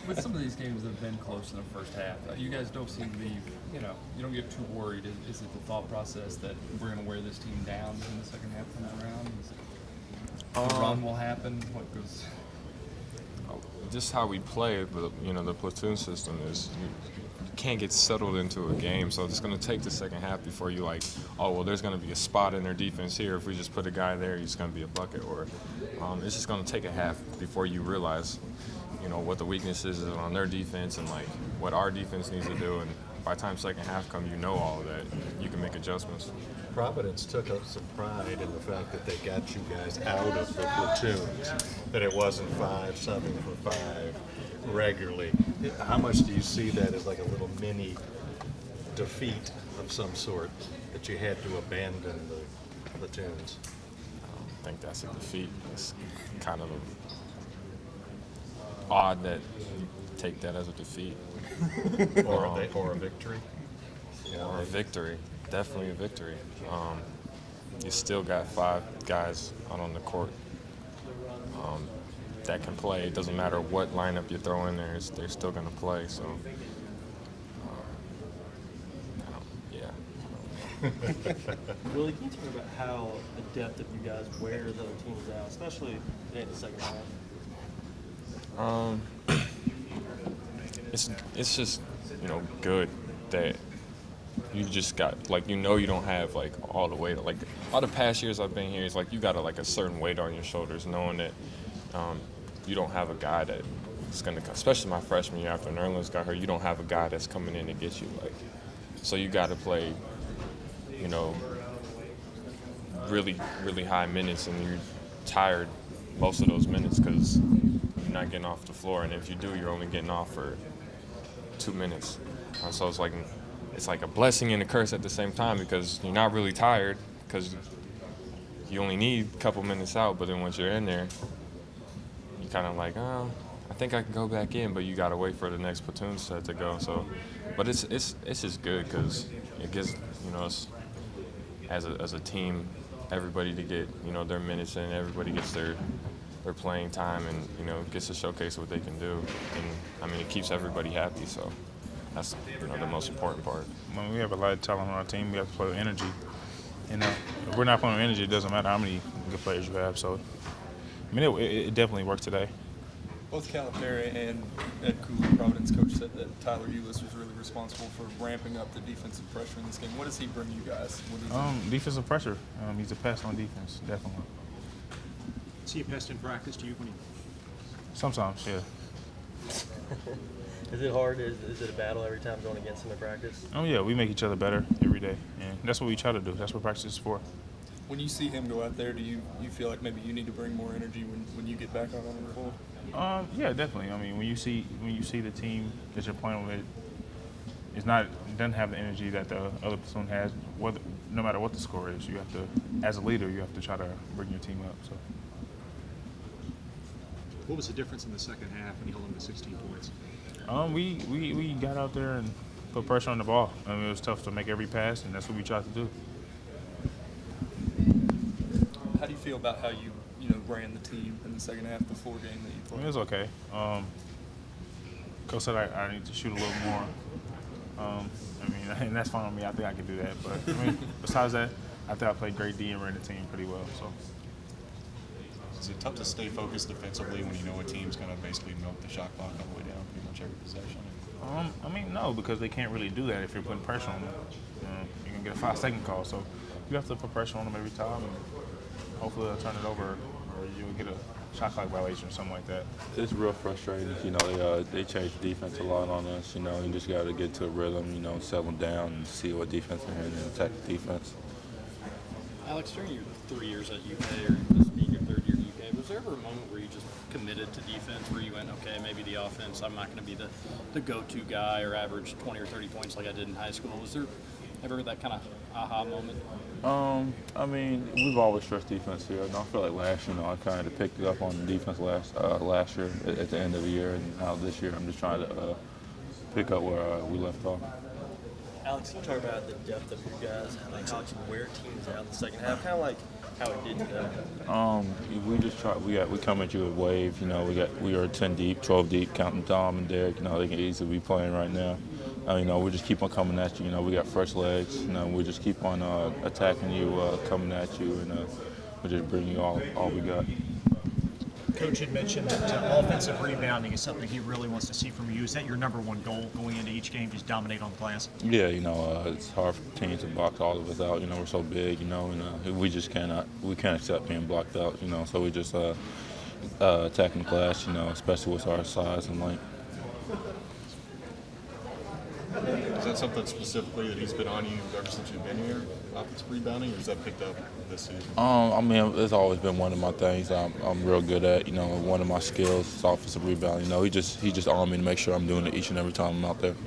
With some of these games that have been close in the first half, you guys don't seem to be, you don't get too worried. Is it the thought process that we're going to wear this team down in the second half comes around? Is it the run will happen? What goes? Just how we play, but the platoon system is you can't get settled into a game, so it's going to take the second half before you there's going to be a spot in their defense here. If we just put a guy there, he's going to be a bucket, or it's just going to take a half before you realize, what the weaknesses is on their defense and what our defense needs to do. And by the time second half comes, all of that. You can make adjustments. Providence took up some pride in the fact that they got you guys out of the platoons, that it wasn't 5-7 for 5 regularly. How much do you see that as like a little mini defeat of some sort, that you had to abandon the platoons? I think that's a defeat. It's kind of odd that you take that as a defeat. or a victory. Or a victory. Definitely a victory. You still got 5 guys out on the court that can play. It doesn't matter what lineup you throw in there; they're still going to play. So, Willie, can you talk about how the depth of you guys wears other teams down, especially in the second half? It's just good that you just got you don't have all the weight. All the past years I've been here, it's you got a certain weight on your shoulders, knowing that you don't have a guy that's gonna, especially my freshman year after Nerlens got hurt, you don't have a guy that's coming in to get you. So you got to play, really, really high minutes, and you're tired most of those minutes because you're not getting off the floor, and if you do, you're only getting off for 2 minutes. So it's like a blessing and a curse at the same time, because you're not really tired because you only need a couple minutes out, but then once you're in there, you kind of I think I can go back in, but you got to wait for the next platoon set to go. So, but it's just good because it gives us as a team, everybody to get their minutes in, everybody gets their playing time, and gets to showcase what they can do, and it keeps everybody happy. So that's the most important part. When we have a lot of talent on our team, we have to play with energy. If we're not playing with energy, it doesn't matter how many good players you have. So, it definitely worked today. Both Calipari and Ed Cauley, Providence coach, said that Tyler Ulis was really responsible for ramping up the defensive pressure in this game. What does he bring you guys? Defensive pressure. He's a pest on defense, definitely. Is he a pest in practice to you when you? Sometimes, yeah. Is it hard? Is it a battle every time going against him in practice? Oh yeah, we make each other better every day, and that's what we try to do. That's what practice is for. When you see him go out there, do you feel like maybe you need to bring more energy when you get back out on the floor? Yeah, definitely. When you see the team that you're playing with, it doesn't have the energy that the other platoon has. No matter what the score is, you have to, as a leader, you have to try to bring your team up. So. What was the difference in the second half when you held them to 16 points? We got out there and put pressure on the ball. It was tough to make every pass, and that's what we tried to do. How do you feel about how you ran the team in the second half, the 4 game that you played? It was okay. Coach said I need to shoot a little more. And that's fine with me. I think I can do that. But besides that, I think I played great D and ran the team pretty well. So. Is it tough to stay focused defensively when you know a team's going to basically milk the shot clock all the way down pretty much every possession? No, because they can't really do that if you're putting pressure on them. You're going to get a 5-second call. So you have to put pressure on them every time, and hopefully they'll turn it over, or you'll get a shot clock violation or something like that. It's real frustrating. They change the defense a lot on us. You just got to get to a rhythm, settle down and see what defense they're in and attack the defense. Alex, during your 3 years at UK, or this being your 3rd year at UK, was there ever a moment where you just committed to defense, where you went, okay, maybe the offense, I'm not going to be the go-to guy or average 20 or 30 points like I did in high school? Was there ever that kind of aha moment? We've always stressed defense here. I feel like last year, I kind of picked it up on the defense last year at the end of the year, and now this year I'm just trying to pick up where we left off. Alex, can you talk about the depth of your guys, how you wear teams out in the second half? Kind of like how it did today? We just try. We come at you with wave. You know, we are 10 deep, 12 deep, counting Dom and Derek. You know, they can easily be playing right now. You know, we just keep on coming at you. You know, we got fresh legs. You know, we just keep on attacking you, coming at you, and we just bring you all we got. Coach had mentioned that offensive rebounding is something he really wants to see from you. Is that your number one goal going into each game, just dominate on the glass? Yeah, you know, it's hard for teams to box all of us out. You know, we're so big, you know, and we just can't accept being blocked out, you know. So we just attacking the glass, you know, especially with our size and length. Is that something specifically that he's been on you ever since you've been here, offensive rebounding, or has that picked up this season? I mean, it's always been one of my things I'm real good at. You know, one of my skills is offensive rebounding. You know, he just on me to make sure I'm doing it each and every time I'm out there.